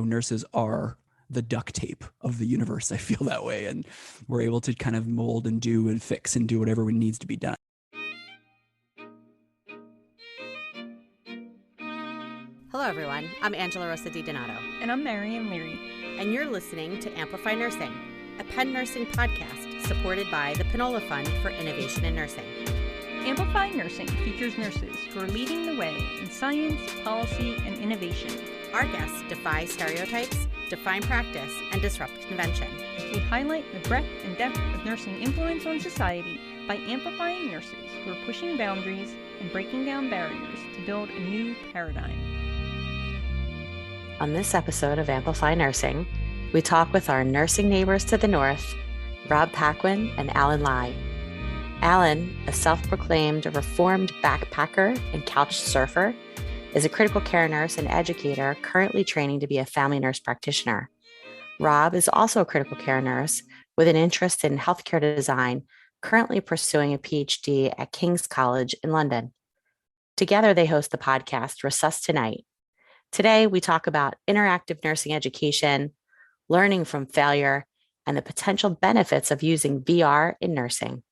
nurses are the duct tape of the universe. I feel that way. And we're able to kind of mold and do and fix and do whatever needs to be done. Hello, everyone. I'm Angela Rosa DiDonato. And I'm Marianne Leary. And you're listening to Amplify Nursing, a Penn nursing podcast supported by the Pinola Fund for Innovation in Nursing. Amplify Nursing features nurses who are leading the way in science, policy, and innovation. Our guests defy stereotypes, define practice, and disrupt convention. We highlight the breadth and depth of nursing influence on society by amplifying nurses who are pushing boundaries and breaking down barriers to build a new paradigm. On this episode of Amplify Nursing, we talk with our nursing neighbors to the north, Rob Paquin and Allan Lai. Allan, a self-proclaimed reformed backpacker and couch surfer, is a critical care nurse and educator currently training to be a family nurse practitioner. Rob is also a critical care nurse with an interest in healthcare design, currently pursuing a PhD at King's College in London. Together, they host the podcast Resus Tonight. Today, we talk about interactive nursing education, learning from failure, and the potential benefits of using VR in nursing.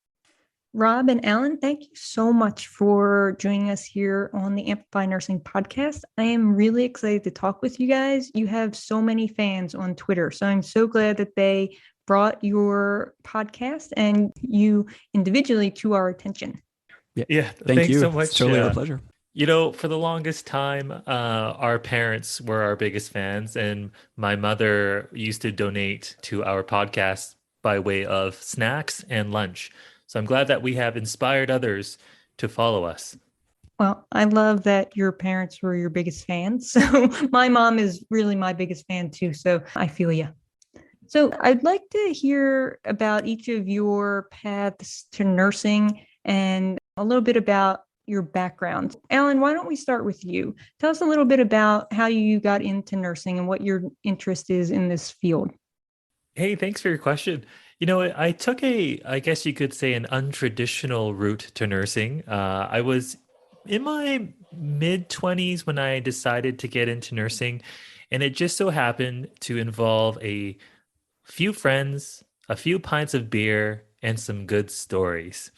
Rob and Allan, thank you so much for joining us here on the Amplify Nursing podcast. I am really excited to talk with you guys. You have so many fans on Twitter, so I'm so glad that they brought your podcast and you individually to our attention. Yeah. Thank you so much. It's totally our pleasure. For the longest time, our parents were our biggest fans, and my mother used to donate to our podcast by way of snacks and lunch. So I'm glad that we have inspired others to follow us. Well, I love that your parents were your biggest fans. So my mom is really my biggest fan too. So I feel you. So I'd like to hear about each of your paths to nursing and a little bit about your background. Allan, why don't we start with you? Tell us a little bit about how you got into nursing and what your interest is in this field. Hey, thanks for your question. I took I guess you could say, an untraditional route to nursing. I was in my mid-20s when I decided to get into nursing, and it just so happened to involve a few friends, a few pints of beer, and some good stories.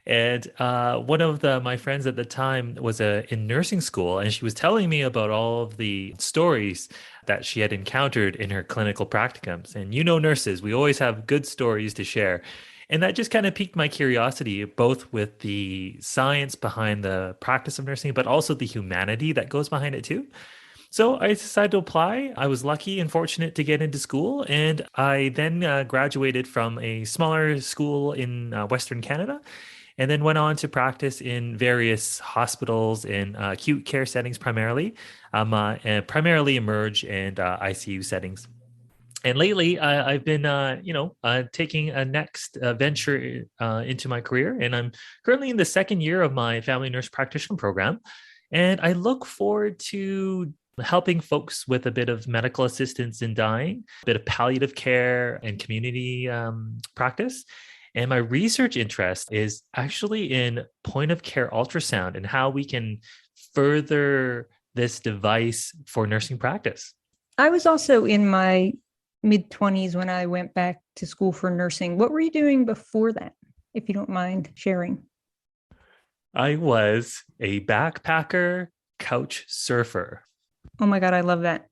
And one of my friends at the time was in nursing school, and she was telling me about all of the stories that she had encountered in her clinical practicums. And nurses, we always have good stories to share. And that just kind of piqued my curiosity, both with the science behind the practice of nursing, but also the humanity that goes behind it too. So I decided to apply. I was lucky and fortunate to get into school, and I then graduated from a smaller school in Western Canada, and then went on to practice in various hospitals in acute care settings primarily, and primarily emerge and ICU settings. And lately, I've been, taking a next venture into my career, and I'm currently in the second year of my family nurse practitioner program. And I look forward to helping folks with a bit of medical assistance in dying, a bit of palliative care and community practice. And my research interest is actually in point of care ultrasound and how we can further this device for nursing practice. I was also in my mid-20s when I went back to school for nursing. What were you doing before that, if you don't mind sharing? I was a backpacker, couch surfer. Oh my God, I love that.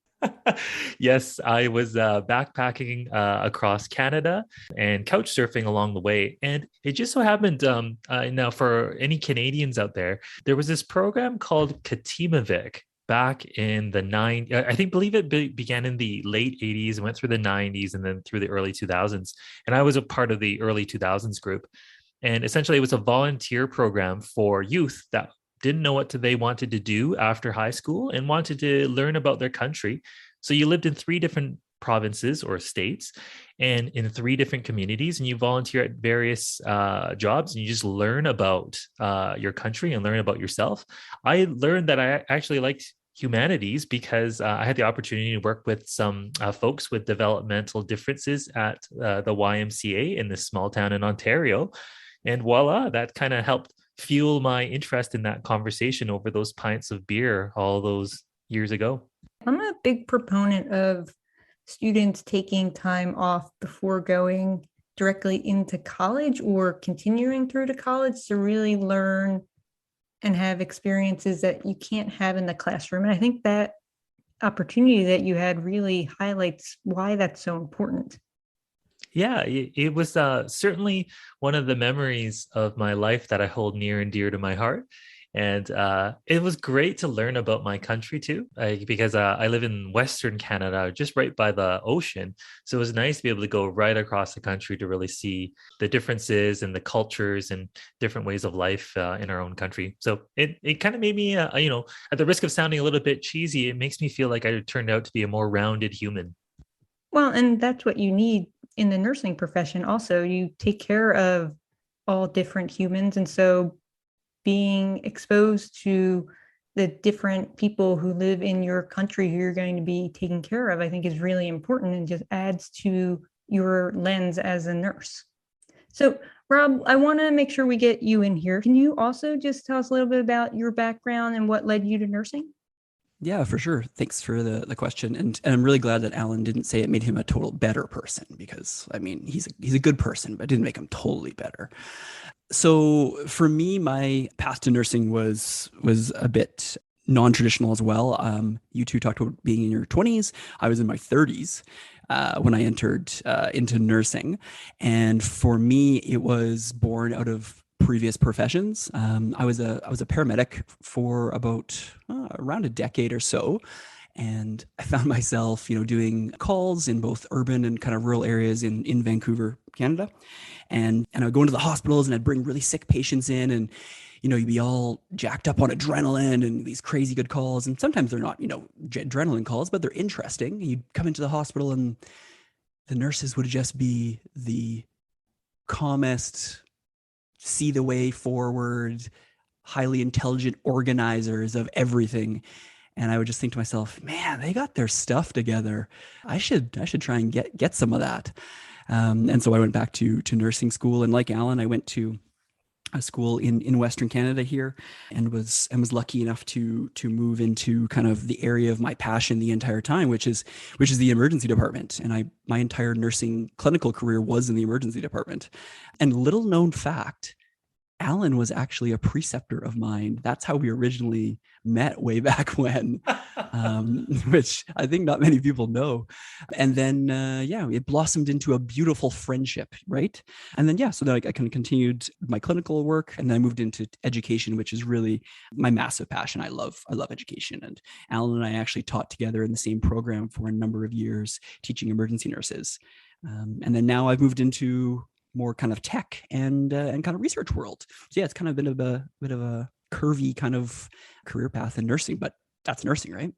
Yes, I was backpacking across Canada and couch surfing along the way. And it just so happened, now for any Canadians out there, there was this program called Katimavik back in the believe it began in the late 80s and went through the 90s and then through the early 2000s. And I was a part of the early 2000s group. And essentially it was a volunteer program for youth that didn't know what they wanted to do after high school and wanted to learn about their country. So you lived in 3 different provinces or states and in 3 different communities, and you volunteer at various jobs, and you just learn about your country and learn about yourself. I learned that I actually liked humanities because I had the opportunity to work with some folks with developmental differences at the YMCA in this small town in Ontario. And voila, that kind of helped fuel my interest in that conversation over those pints of beer all those years ago. I'm a big proponent of students taking time off before going directly into college or continuing through to college to really learn and have experiences that you can't have in the classroom. And I think that opportunity that you had really highlights why that's so important. Yeah, it was certainly one of the memories of my life that I hold near and dear to my heart. And it was great to learn about my country too, because I live in Western Canada, just right by the ocean. So it was nice to be able to go right across the country to really see the differences and the cultures and different ways of life in our own country. So it kind of made me, at the risk of sounding a little bit cheesy, it makes me feel like I turned out to be a more rounded human. Well, and that's what you need in the nursing profession. Also, you take care of all different humans. And so being exposed to the different people who live in your country who you're going to be taking care of, I think is really important and just adds to your lens as a nurse. So, Rob, I want to make sure we get you in here. Can you also just tell us a little bit about your background and what led you to nursing? Yeah, for sure. Thanks for the question. And I'm really glad that Allan didn't say it made him a total better person, because I mean, he's a good person, but it didn't make him totally better. So for me, my path to nursing was a bit non-traditional as well. You two talked about being in your 20s. I was in my 30s when I entered into nursing. And for me, it was born out of previous professions. I was a paramedic for about around a decade or so. And I found myself, doing calls in both urban and kind of rural areas in Vancouver, Canada. And I would go into the hospitals and I'd bring really sick patients in, and, you'd be all jacked up on adrenaline and these crazy good calls. And sometimes they're not, adrenaline calls, but they're interesting. You'd come into the hospital and the nurses would just be the calmest, see the way forward, highly intelligent organizers of everything. And I would just think to myself, man, they got their stuff together. I should try and get some of that. And so I went back to nursing school. And like Allan, I went to a school in Western Canada here, and was lucky enough to move into kind of the area of my passion the entire time, which is the emergency department. And my entire nursing clinical career was in the emergency department. And little known fact, Allan was actually a preceptor of mine. That's how we originally met way back when, which I think not many people know. And then, it blossomed into a beautiful friendship, right? And then, so then I kind of continued my clinical work, and then I moved into education, which is really my massive passion. I love education. And Allan and I actually taught together in the same program for a number of years, teaching emergency nurses. And then now I've moved into more kind of tech and kind of research world. So it's kind of been a bit of a curvy kind of career path in nursing, but that's nursing, right?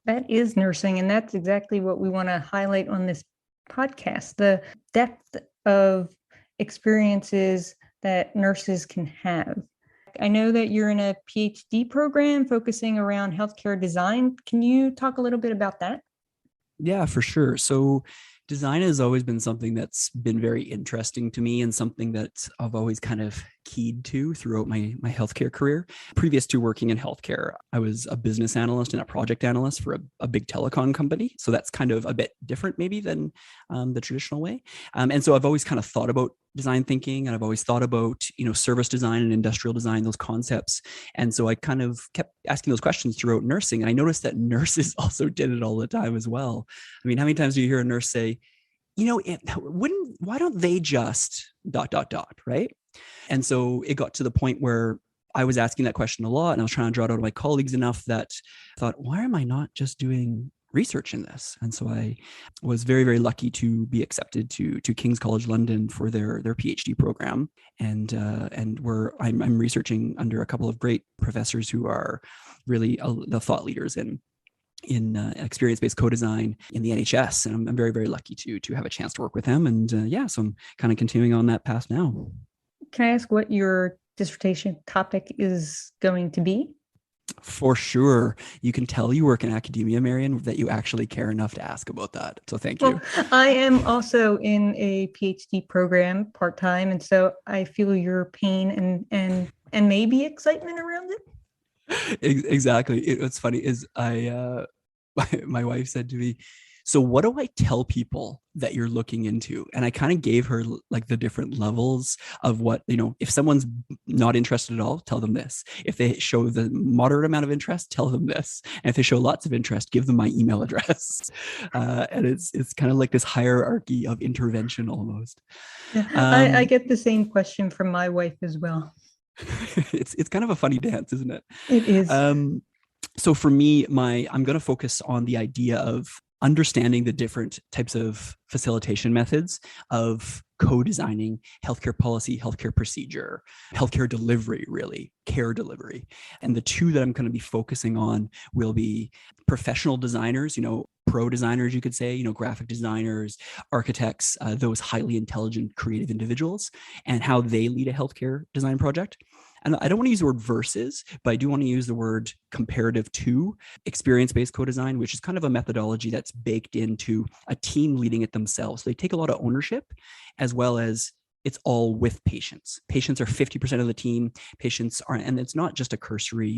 That is nursing. And that's exactly what we want to highlight on this podcast, the depth of experiences that nurses can have. I know that you're in a PhD program focusing around healthcare design. Can you talk a little bit about that? Yeah, for sure. So design has always been something that's been very interesting to me, and something that I've always kind of keyed to throughout my healthcare career. Previous to working in healthcare, I was a business analyst and a project analyst for a big telecom company. So that's kind of a bit different maybe than the traditional way. And so I've always kind of thought about design thinking, and I've always thought about, service design and industrial design, those concepts. And so I kind of kept asking those questions throughout nursing. And I noticed that nurses also did it all the time as well. I mean, how many times do you hear a nurse say, why don't they just ... right? And so it got to the point where I was asking that question a lot, and I was trying to draw it out of my colleagues enough that I thought, why am I not just doing research in this? And so I was very, very lucky to be accepted to King's College London for their PhD program. And where I'm researching under a couple of great professors who are really the thought leaders in experience-based co-design in the NHS. And I'm very, very lucky to have a chance to work with them. And so I'm kind of continuing on that path now. Can I ask what your dissertation topic is going to be? For sure. You can tell you work in academia, Marion, that you actually care enough to ask about that. So thank you. Well, I am also in a PhD program part-time. And so I feel your pain and maybe excitement around it. Exactly. What's funny is my wife said to me, so what do I tell people that you're looking into? And I kind of gave her like the different levels of what, if someone's not interested at all, tell them this. If they show the moderate amount of interest, tell them this. And if they show lots of interest, give them my email address. And it's kind of like this hierarchy of intervention almost. Yeah, I get the same question from my wife as well. It's kind of a funny dance, isn't it? It is. So for me, I'm going to focus on the idea of understanding the different types of facilitation methods of co-designing healthcare policy, healthcare procedure, healthcare delivery, really, care delivery. And the two that I'm going to be focusing on will be professional designers, pro designers, you could say, graphic designers, architects, those highly intelligent, creative individuals, and how they lead a healthcare design project. And I don't want to use the word versus, but I do want to use the word comparative to experience-based co-design, which is kind of a methodology that's baked into a team leading it themselves. So they take a lot of ownership, as well as it's all with patients. Patients are 50% of the team. Patients are, and it's not just a cursory,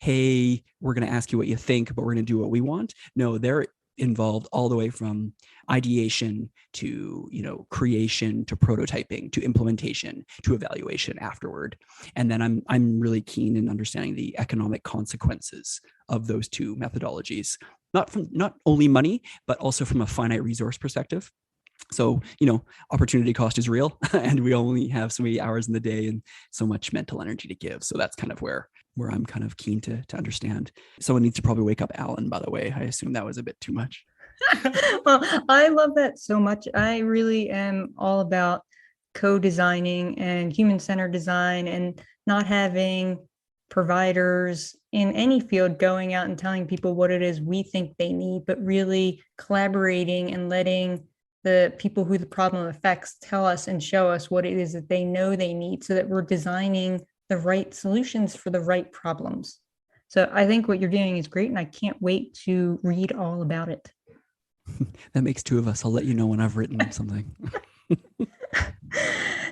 hey, we're going to ask you what you think, but we're going to do what we want. No, they're involved all the way from ideation to creation to prototyping to implementation to evaluation afterward. And then I'm really keen in understanding the economic consequences of those two methodologies, not only money, but also from a finite resource perspective. So, opportunity cost is real, and we only have so many hours in the day and so much mental energy to give. So that's kind of where I'm kind of keen to understand. Someone needs to probably wake up Allan, by the way. I assume that was a bit too much. Well, I love that so much. I really am all about co-designing and human-centered design, and not having providers in any field going out and telling people what it is we think they need, but really collaborating and letting the people who the problem affects tell us and show us what it is that they know they need, so that we're designing the right solutions for the right problems. So I think what you're doing is great, and I can't wait to read all about it. That makes two of us. I'll let you know when I've written something.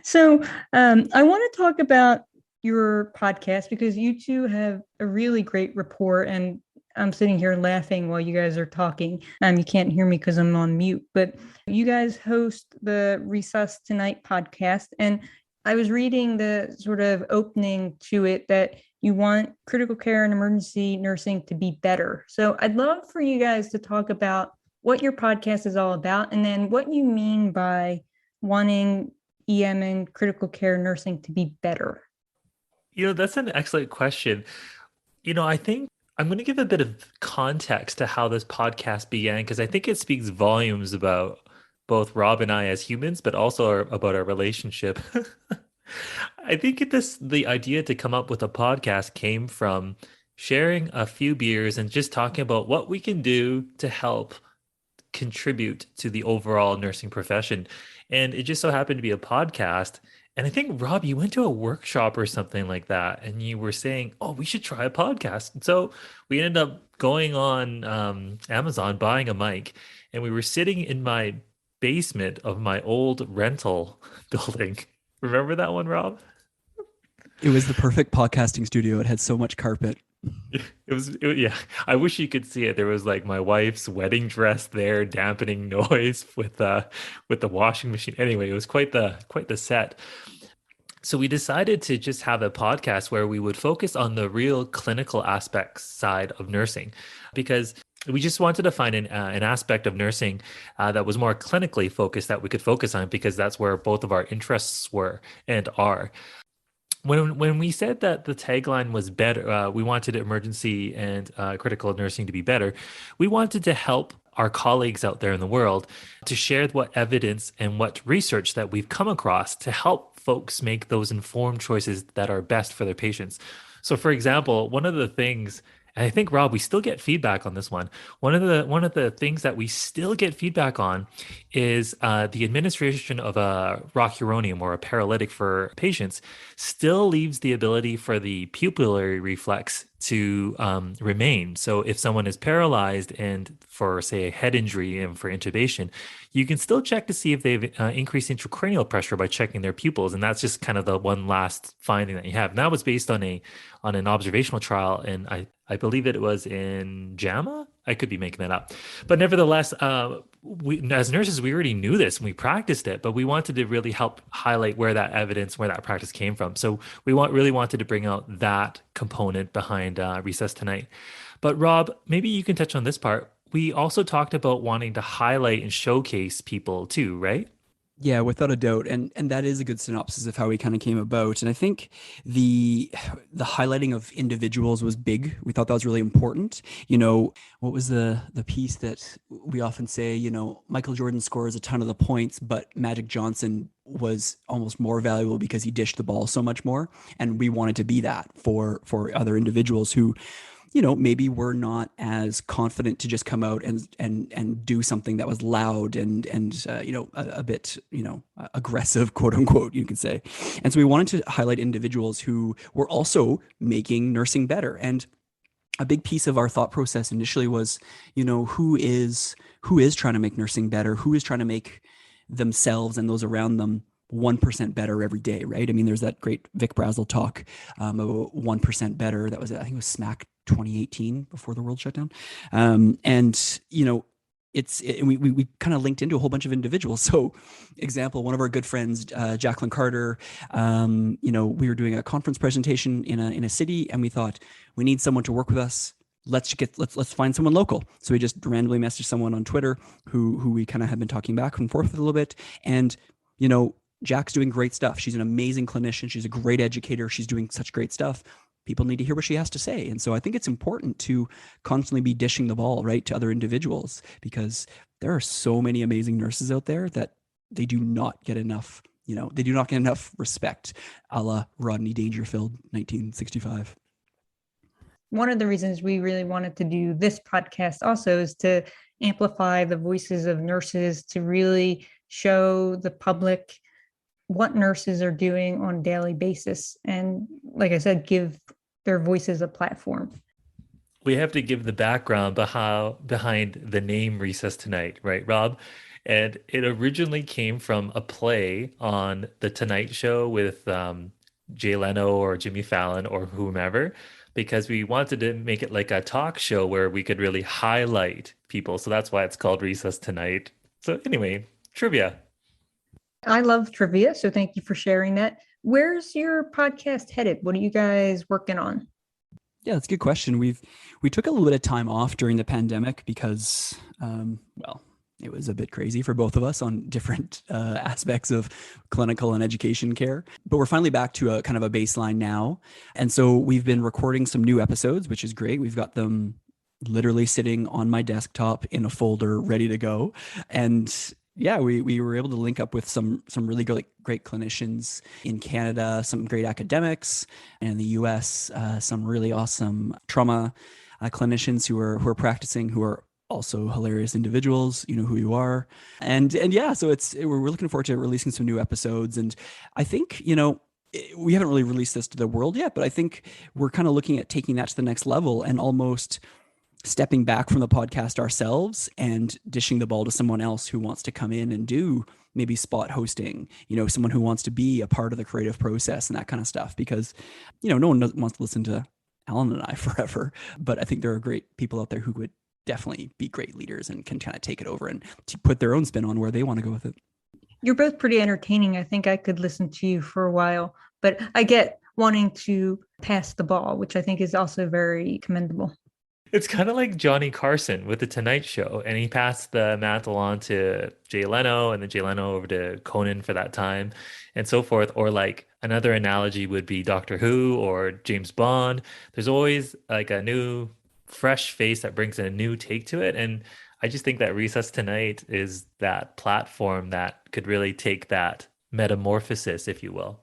So I want to talk about your podcast, because you two have a really great rapport, and I'm sitting here laughing while you guys are talking. You can't hear me because I'm on mute, but you guys host the Resus Tonight podcast. And I was reading the sort of opening to it that you want critical care and emergency nursing to be better. So I'd love for you guys to talk about what your podcast is all about, and then what you mean by wanting EM and critical care nursing to be better. That's an excellent question. I think I'm going to give a bit of context to how this podcast began, because I think it speaks volumes about both Rob and I as humans, but also about our relationship. I think the idea to come up with a podcast came from sharing a few beers and just talking about what we can do to help contribute to the overall nursing profession. And it just so happened to be a podcast. And I think, Rob, you went to a workshop or something like that, and you were saying, oh, we should try a podcast. And so we ended up going on Amazon, buying a mic, and we were sitting in my basement of my old rental building. Remember that one, Rob? It was the perfect podcasting studio. It had so much carpet. Yeah. I wish you could see it. There was like my wife's wedding dress there, dampening noise with the washing machine. Anyway, it was quite the set. So we decided to just have a podcast where we would focus on the real clinical aspects side of nursing, because we just wanted to find an aspect of nursing that was more clinically focused that we could focus on, because that's where both of our interests were and are. When we said that the tagline was better, we wanted emergency and critical nursing to be better. We wanted to help our colleagues out there in the world to share what evidence and what research that we've come across to help folks make those informed choices that are best for their patients. So, for example, one of the things, and I think, Rob, we still get feedback on this one. One of the things that we still get feedback on is the administration of a rocuronium, or a paralytic for patients, still leaves the ability for the pupillary reflex to remain. So if someone is paralyzed and for, say, a head injury and for intubation, you can still check to see if they've increased intracranial pressure by checking their pupils. And that's just kind of the one last finding that you have. And that was based on an observational trial, and I believe it was in JAMA. I could be making that up. But nevertheless, we as nurses, we already knew this and we practiced it, but we wanted to really help highlight where that evidence, where that practice came from. So we really wanted to bring out that component behind Recess Tonight. But Rob, maybe you can touch on this part. We also talked about wanting to highlight and showcase people too, right? Yeah, without a doubt, and that is a good synopsis of how we kind of came about. And I think the highlighting of individuals was big. We thought that was really important. What was the piece that we often say? Michael Jordan scores a ton of the points, but Magic Johnson was almost more valuable because he dished the ball so much more. And we wanted to be that for other individuals who maybe we're not as confident to just come out and do something that was loud and a bit, aggressive, quote unquote, you can say. And so we wanted to highlight individuals who were also making nursing better. And a big piece of our thought process initially was, who is trying to make nursing better? Who is trying to make themselves and those around them 1% better every day, right? I mean, there's that great Vic Brazel talk about 1% better. That was, I think it was Smack 2018 before the world shut down. We kind of linked into a whole bunch of individuals. So example, one of our good friends, Jacqueline Carter, we were doing a conference presentation in a city, and we thought we need someone to work with us. Let's find someone local. So we just randomly messaged someone on Twitter who we kind of had been talking back and forth with a little bit. And, Jack's doing great stuff. She's an amazing clinician. She's a great educator. She's doing such great stuff. People need to hear what she has to say. And so I think it's important to constantly be dishing the ball, right, to other individuals, because there are so many amazing nurses out there that they do not get enough, respect, a la Rodney Dangerfield, 1965. One of the reasons we really wanted to do this podcast also is to amplify the voices of nurses, to really show the public what nurses are doing on a daily basis. And like I said, give their voices a platform. We have to give the background behind the name Recess Tonight, right, Rob? And it originally came from a play on The Tonight Show with Jay Leno or Jimmy Fallon or whomever, because we wanted to make it like a talk show where we could really highlight people. So that's why it's called Recess Tonight. So anyway, trivia. I love trivia, so thank you for sharing that. Where's your podcast headed? What are you guys working on? Yeah, that's a good question. We took a little bit of time off during the pandemic because, it was a bit crazy for both of us on different aspects of clinical and education care. But we're finally back to a kind of a baseline now. And so we've been recording some new episodes, which is great. We've got them literally sitting on my desktop in a folder ready to go. And yeah, we were able to link up with some really great clinicians in Canada, some great academics, and in the US, some really awesome trauma clinicians who are practicing, who are also hilarious individuals. You know who you are, and yeah, so we're looking forward to releasing some new episodes. And I think we haven't really released this to the world yet, but I think we're kind of looking at taking that to the next level and almost stepping back from the podcast ourselves and dishing the ball to someone else who wants to come in and do maybe spot hosting, someone who wants to be a part of the creative process and that kind of stuff, because, no one wants to listen to Allan and I forever, but I think there are great people out there who would definitely be great leaders and can kind of take it over and to put their own spin on where they want to go with it. You're both pretty entertaining. I think I could listen to you for a while, but I get wanting to pass the ball, which I think is also very commendable. It's kind of like Johnny Carson with The Tonight Show, and he passed the mantle on to Jay Leno, and then Jay Leno over to Conan for that time, and so forth. Or like another analogy would be Doctor Who or James Bond. There's always like a new, fresh face that brings a new take to it, and I just think that Recess Tonight is that platform that could really take that metamorphosis, if you will.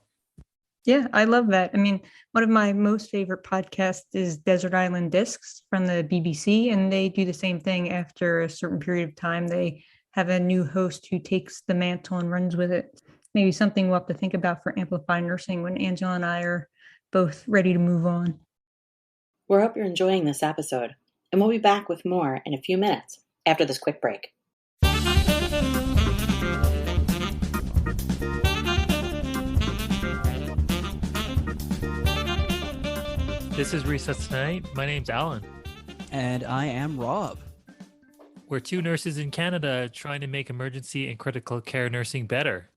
Yeah, I love that. I mean, one of my most favorite podcasts is Desert Island Discs from the BBC, and they do the same thing. After a certain period of time, they have a new host who takes the mantle and runs with it. Maybe something we'll have to think about for Amplify Nursing when Angela and I are both ready to move on. We hope you're enjoying this episode, and we'll be back with more in a few minutes after this quick break. This is Recess Tonight. My name's Allan. And I am Rob. We're two nurses in Canada trying to make emergency and critical care nursing better.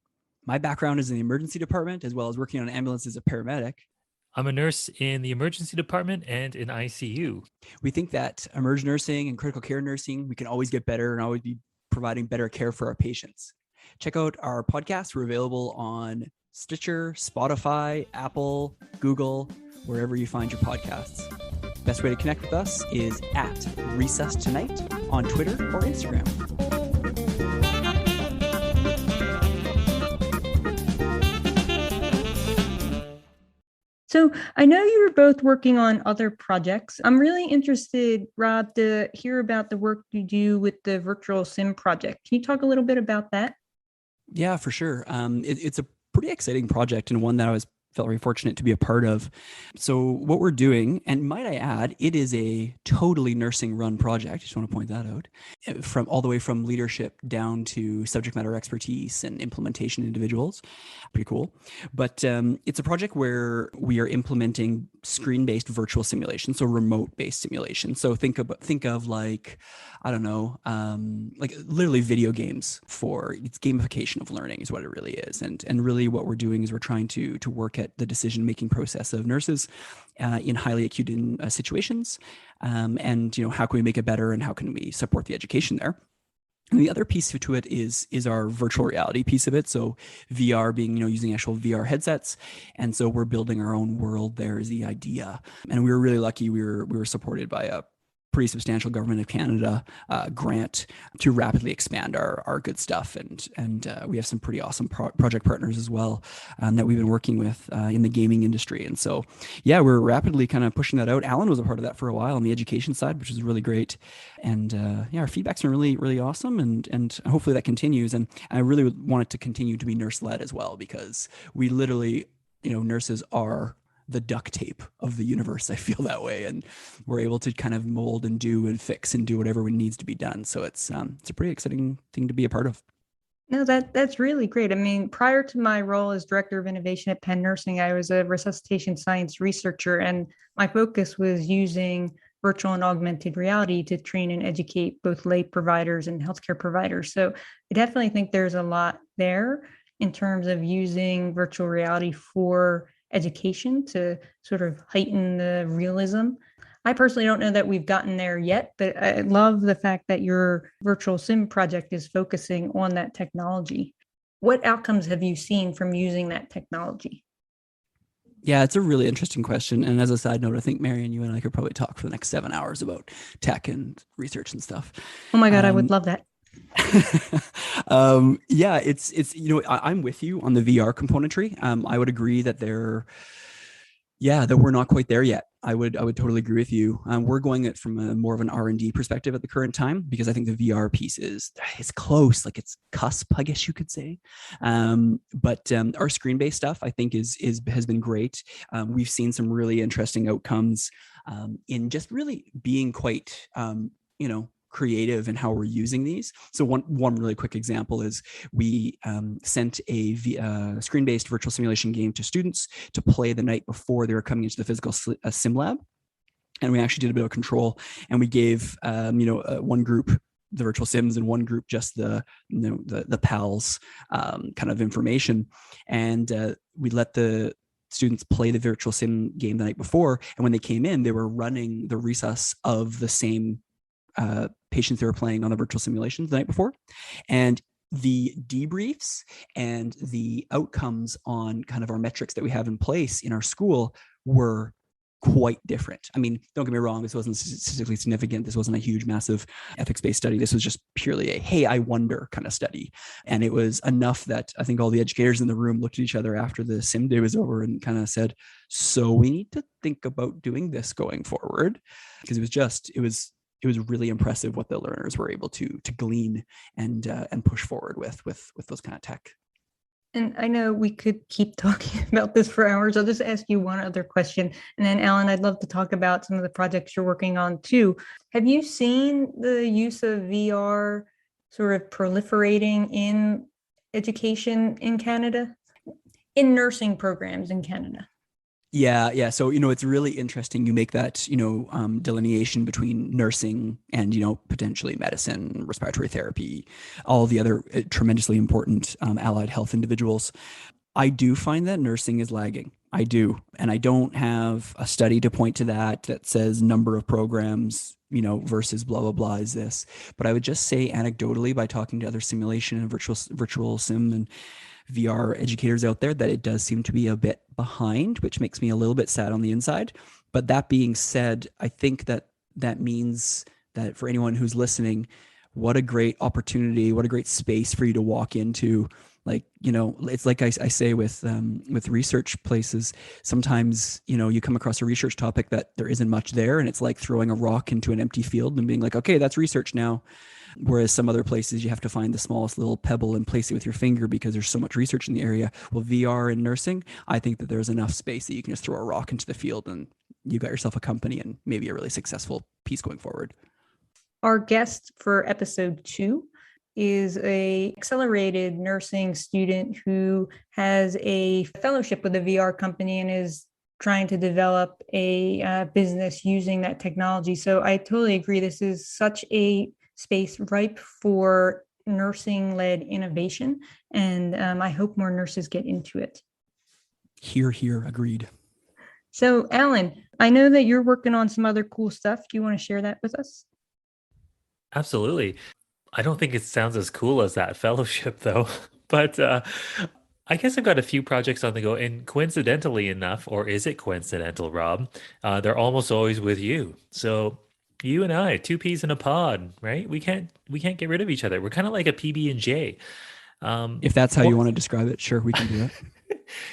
My background is in the emergency department, as well as working on an ambulance as a paramedic. I'm a nurse in the emergency department and in ICU. We think that emergency nursing and critical care nursing, we can always get better and always be providing better care for our patients. Check out our podcasts. We're available on Stitcher, Spotify, Apple, Google, wherever you find your podcasts. Best way to connect with us is at Recess Tonight on Twitter or Instagram. So I know you were both working on other projects. I'm really interested, Rob, to hear about the work you do with the virtual sim project. Can you talk a little bit about that? Yeah, for sure. It's a pretty exciting project and one that I felt very fortunate to be a part of. So what we're doing, and might I add, it is a totally nursing run project. I just want to point that out. From all the way from leadership down to subject matter expertise and implementation individuals. Pretty cool. But it's a project where we are implementing screen-based virtual simulation, so remote-based simulation. So think of like, I don't know, like literally video games it's gamification of learning is what it really is. And really what we're doing is we're trying to work at the decision-making process of nurses in highly acute situations. And, how can we make it better and how can we support the education there? And the other piece to it is our virtual reality piece of it. So VR being, using actual VR headsets. And so we're building our own world there is the idea. And we were really lucky. We were supported by a pretty substantial Government of Canada grant to rapidly expand our good stuff. And we have some pretty awesome project partners as well that we've been working with in the gaming industry. And so, yeah, we're rapidly kind of pushing that out. Allan was a part of that for a while on the education side, which is really great. And our feedback's been really, really awesome. And hopefully that continues. And I really want it to continue to be nurse-led as well, because we literally, nurses are the duct tape of the universe. I feel that way, and we're able to kind of mold and do and fix and do whatever needs to be done. So it's a pretty exciting thing to be a part of. No, that's really great. I mean, prior to my role as director of innovation at Penn Nursing, I was a resuscitation science researcher, and my focus was using virtual and augmented reality to train and educate both lay providers and healthcare providers. So I definitely think there's a lot there in terms of using virtual reality for education to sort of heighten the realism. I personally don't know that we've gotten there yet, but I love the fact that your virtual sim project is focusing on that technology. What outcomes have you seen from using that technology? Yeah, it's a really interesting question. And as a side note, I think Marion, you and I could probably talk for the next 7 hours about tech and research and stuff. Oh my God, I would love that. Yeah, it's I'm with you on the VR componentry. I would agree that that we're not quite there yet. I would totally agree with you. We're going it from a more of an R&D perspective at the current time, because I think the VR piece is close, like it's cusp, I guess you could say. But our screen-based stuff, I think, has been great. We've seen some really interesting outcomes in just really being quite creative in how we're using these. So one really quick example is we sent a screen-based virtual simulation game to students to play the night before they were coming into the physical sim lab. And we actually did a bit of control, and we gave one group the virtual sims and one group just the PALS kind of information. And we let the students play the virtual sim game the night before. And when they came in, they were running the resus of the same patients they were playing on the virtual simulations the night before. And the debriefs and the outcomes on kind of our metrics that we have in place in our school were quite different. I mean, don't get me wrong, this wasn't statistically significant. This wasn't a huge, massive ethics-based study. This was just purely a, hey, I wonder kind of study. And it was enough that I think all the educators in the room looked at each other after the sim day was over and kind of said, so we need to think about doing this going forward. Because it was really impressive what the learners were able to glean and push forward with those kind of tech. And I know we could keep talking about this for hours. I'll just ask you one other question. And then, Allan, I'd love to talk about some of the projects you're working on too. Have you seen the use of VR sort of proliferating in education in Canada, in nursing programs in Canada? Yeah. So, it's really interesting. You make that, delineation between nursing and, potentially medicine, respiratory therapy, all the other tremendously important allied health individuals. I do find that nursing is lagging. I do. And I don't have a study to point to that says number of programs, versus blah, blah, blah is this. But I would just say anecdotally by talking to other simulation and virtual sim and VR educators out there that it does seem to be a bit behind, which makes me a little bit sad on the inside. But that being said, I think that means that for anyone who's listening, what a great opportunity, what a great space for you to walk into. Like, it's like I say with research places, sometimes, you come across a research topic that there isn't much there, and it's like throwing a rock into an empty field and being like, okay, that's research now. Whereas some other places you have to find the smallest little pebble and place it with your finger because there's so much research in the area. Well, VR and nursing, I think that there's enough space that you can just throw a rock into the field and you got yourself a company and maybe a really successful piece going forward. Our guest for episode 2 is a accelerated nursing student who has a fellowship with a VR company and is trying to develop a business using that technology. So I totally agree. This is such a space ripe for nursing-led innovation, and I hope more nurses get into it. Here, agreed. So, Allan, I know that you're working on some other cool stuff. Do you want to share that with us? Absolutely. I don't think it sounds as cool as that fellowship, though. But I guess I've got a few projects on the go, and coincidentally enough, or is it coincidental, Rob? They're almost always with you. So you and I, two peas in a pod, right? We can't get rid of each other. We're kind of like a PB and J. If that's how you want to describe it, sure, we can do that.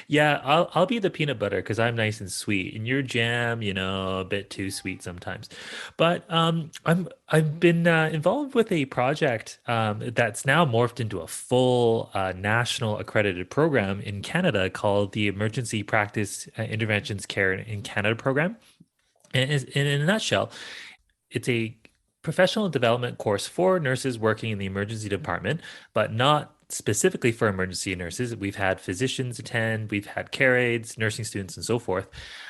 Yeah, I'll be the peanut butter because I'm nice and sweet, and your jam, a bit too sweet sometimes. But I've been involved with a project that's now morphed into a full national accredited program in Canada called the Emergency Practice Interventions Care in Canada program. And in a nutshell, it's a professional development course for nurses working in the emergency department, but not specifically for emergency nurses. We've had physicians attend, we've had care aides, nursing students, and so forth.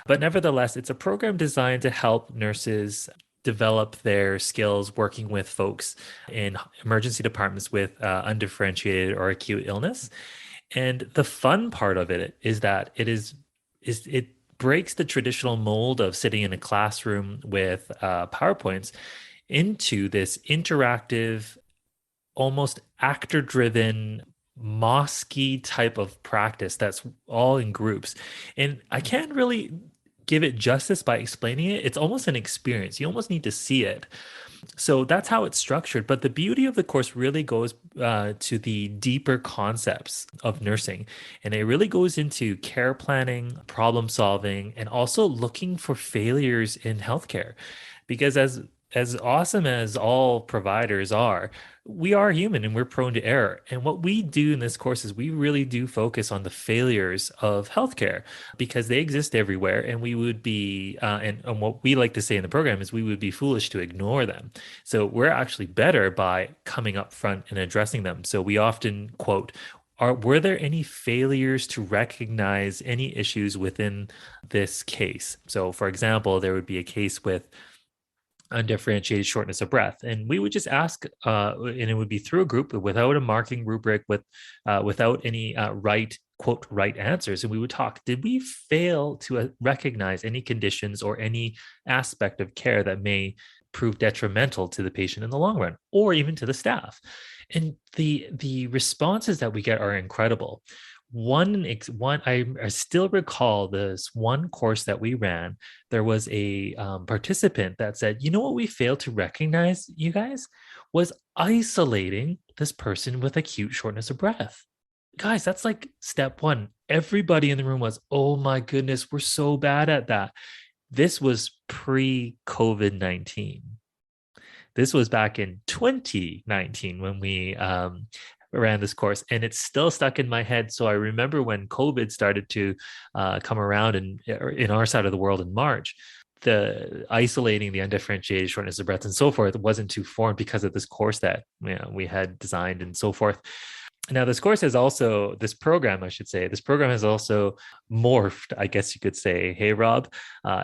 But nevertheless, it's a program designed to help nurses develop their skills working with folks in emergency departments with undifferentiated or acute illness. And the fun part of it is that it breaks the traditional mold of sitting in a classroom with PowerPoints into this interactive, almost actor-driven, mosque-y type of practice that's all in groups. And I can't really give it justice by explaining it. It's almost an experience. You almost need to see it. So that's how it's structured. But the beauty of the course really goes to the deeper concepts of nursing. And it really goes into care planning, problem solving, and also looking for failures in healthcare. Because as awesome as all providers are, we are human and we're prone to error. And what we do in this course is we really do focus on the failures of healthcare because they exist everywhere. And we would be, and what we like to say in the program is we would be foolish to ignore them. So we're actually better by coming up front and addressing them. So we often quote, were there any failures to recognize any issues within this case? So for example, there would be a case with undifferentiated shortness of breath, and we would just ask and it would be through a group without a marking rubric, without any right answers, and we would talk, did we fail to recognize any conditions or any aspect of care that may prove detrimental to the patient in the long run or even to the staff? And the responses that we get are incredible. One, I still recall this one course that we ran. There was a participant that said, you know what we failed to recognize, you guys, was isolating this person with acute shortness of breath. Guys, that's like step one. Everybody in the room was, oh my goodness, we're so bad at that. This was pre-COVID-19. This was back in 2019 when we ran this course, and it's still stuck in my head. So I remember when COVID started to come around in our side of the world in March, the isolating the undifferentiated shortness of breath and so forth wasn't too foreign because of this course that we had designed and so forth. Now, this program has also morphed, I guess you could say. Hey, Rob,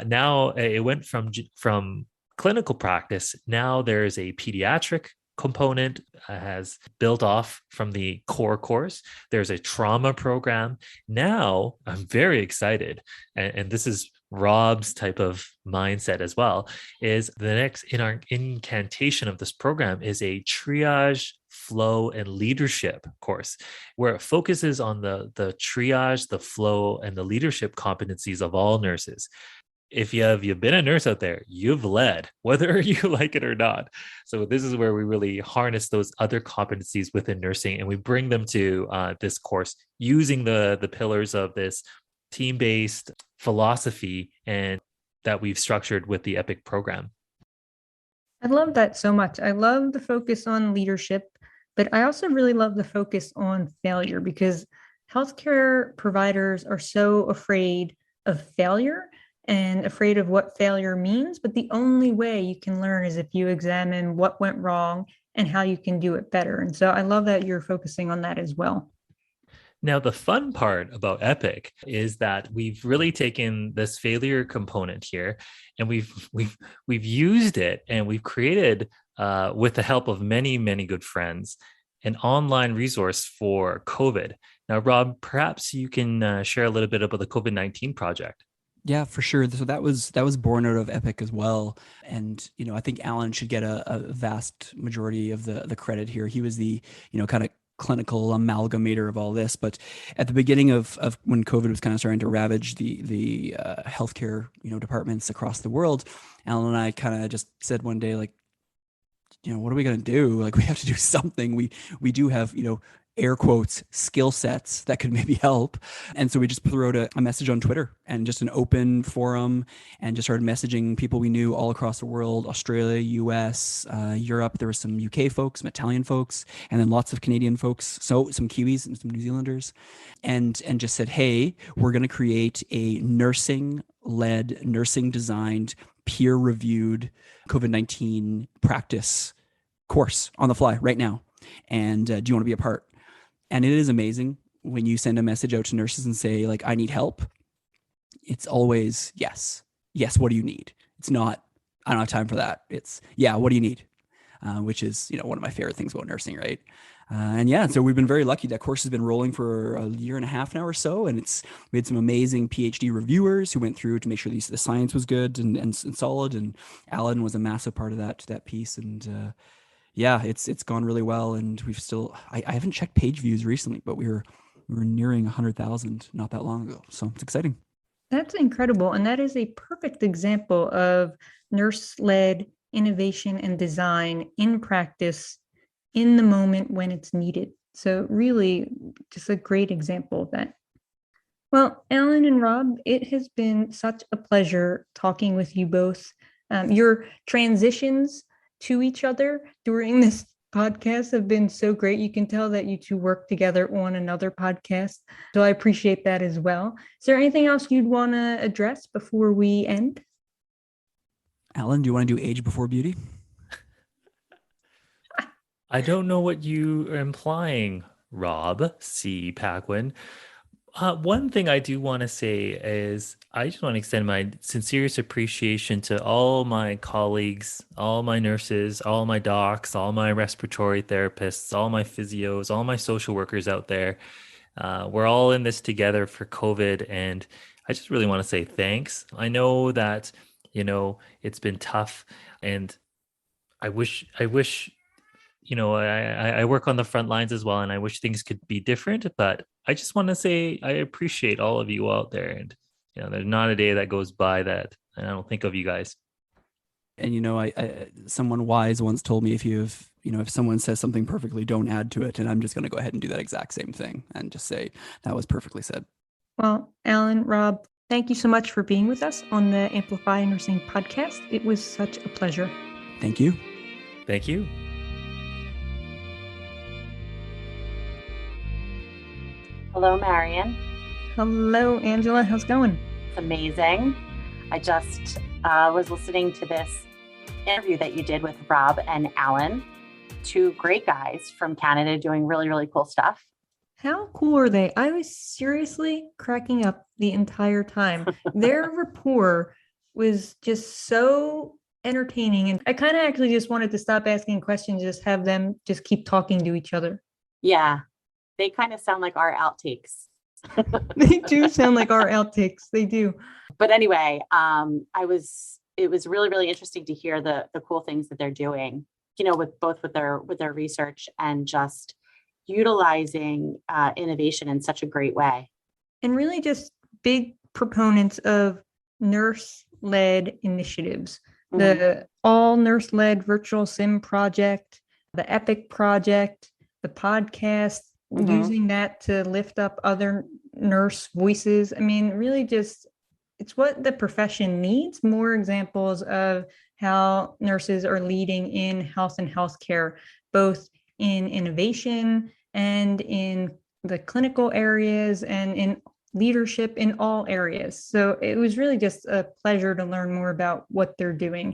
now it went from clinical practice. Now there's a pediatric component, has built off from the core course. There's a trauma program. Now I'm very excited, and this is Rob's type of mindset as well, is the next in our incantation of this program is a triage, flow, and leadership course, where it focuses on the triage, the flow, and the leadership competencies of all nurses. If you've been a nurse out there, you've led, whether you like it or not. So this is where we really harness those other competencies within nursing, and we bring them to this course using the pillars of this team-based philosophy and that we've structured with the EPIC program. I love that so much. I love the focus on leadership, but I also really love the focus on failure, because healthcare providers are so afraid of failure and afraid of what failure means. But the only way you can learn is if you examine what went wrong and how you can do it better. And so I love that you're focusing on that as well. Now, the fun part about EPIC is that we've really taken this failure component here, and we've used it, and we've created, with the help of many, many good friends, an online resource for COVID. Now, Rob, perhaps you can share a little bit about the COVID-19 project. Yeah, for sure. So that was born out of EPIC as well. And, I think Allan should get a vast majority of the credit here. He was the, kind of clinical amalgamator of all this. But at the beginning of when COVID was kind of starting to ravage the healthcare, departments across the world, Allan and I kind of just said one day, like, what are we going to do? Like, we have to do something. We do have, air quotes, skill sets that could maybe help. And so we just threw out a message on Twitter and just an open forum, and just started messaging people we knew all across the world, Australia, US, Europe. There were some UK folks, some Italian folks, and then lots of Canadian folks. So some Kiwis and some New Zealanders, and just said, hey, we're going to create a nursing-led, nursing-designed, peer-reviewed COVID-19 practice course on the fly right now. And do you want to be a part? And it is amazing when you send a message out to nurses and say, like, I need help. It's always yes. Yes, what do you need? It's not, I don't have time for that. It's, yeah, what do you need? Which is, one of my favorite things about nursing, right? So we've been very lucky. That course has been rolling for a year and a half now or so. And we had some amazing PhD reviewers who went through to make sure the science was good and solid. And Allan was a massive part of that piece. And it's gone really well, and we've still, I haven't checked page views recently, but we were nearing 100,000 not that long ago. So it's exciting. That's incredible. And that is a perfect example of nurse-led innovation and design in practice in the moment when it's needed. So really just a great example of that. Well, Allan and Rob, it has been such a pleasure talking with you both. Your transitions to each other during this podcast have been so great. You can tell that you two work together on another podcast. So I appreciate that as well. Is there anything else you'd want to address before we end? Allan, do you want to do age before beauty? I don't know what you are implying, Rob C. Paquin. One thing I do want to say is I just want to extend my sincerest appreciation to all my colleagues, all my nurses, all my docs, all my respiratory therapists, all my physios, all my social workers out there. We're all in this together for COVID, and I just really want to say thanks. I know that, it's been tough, and I wish I work on the front lines as well, and I wish things could be different, but I just want to say I appreciate all of you out there. And, there's not a day that goes by that I don't think of you guys. And, I someone wise once told me, if someone says something perfectly, don't add to it. And I'm just going to go ahead and do that exact same thing and just say that was perfectly said. Well, Allan, Rob, thank you so much for being with us on the Amplify Nursing podcast. It was such a pleasure. Thank you. Thank you. Hello, Marion. Hello, Angela. How's it going? It's amazing. I just was listening to this interview that you did with Rob and Allan, two great guys from Canada doing really, really cool stuff. How cool are they? I was seriously cracking up the entire time. Their rapport was just so entertaining. And I kind of actually just wanted to stop asking questions, just have them just keep talking to each other. Yeah, they kind of sound like our outtakes. They do sound like our outtakes. They do. But anyway, it was really, really interesting to hear the cool things that they're doing, with their research and just utilizing innovation in such a great way. And really just big proponents of nurse-led initiatives. Mm-hmm. The all nurse-led virtual sim project, the EPIC project, the podcast, using that to lift up other nurse voices. I mean, really just, it's what the profession needs, more examples of how nurses are leading in health and healthcare, both in innovation and in the clinical areas and in leadership in all areas. So it was really just a pleasure to learn more about what they're doing.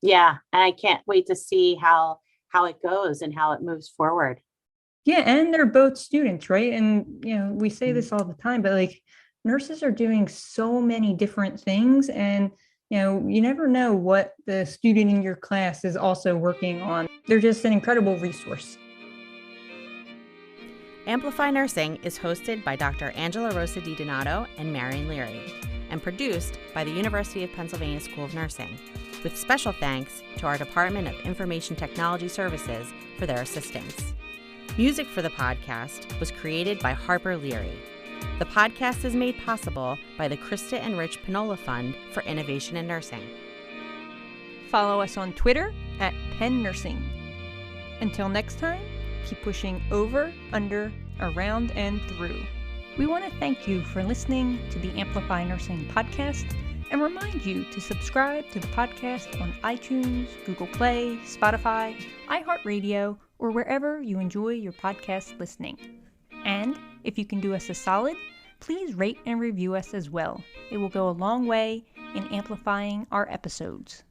Yeah, and I can't wait to see how it goes and how it moves forward. Yeah, and they're both students, right? And we say this all the time, but like nurses are doing so many different things, and you never know what the student in your class is also working on. They're just an incredible resource. Amplify Nursing is hosted by Dr. Angela Rosa DiDonato and Marion Leary, and produced by the University of Pennsylvania School of Nursing, with special thanks to our Department of Information Technology Services for their assistance. Music for the podcast was created by Harper Leary. The podcast is made possible by the Krista and Rich Pinola Fund for Innovation in Nursing. Follow us on Twitter at Penn Nursing. Until next time, keep pushing over, under, around, and through. We want to thank you for listening to the Amplify Nursing podcast and remind you to subscribe to the podcast on iTunes, Google Play, Spotify, iHeartRadio, or wherever you enjoy your podcast listening. And if you can do us a solid, please rate and review us as well. It will go a long way in amplifying our episodes.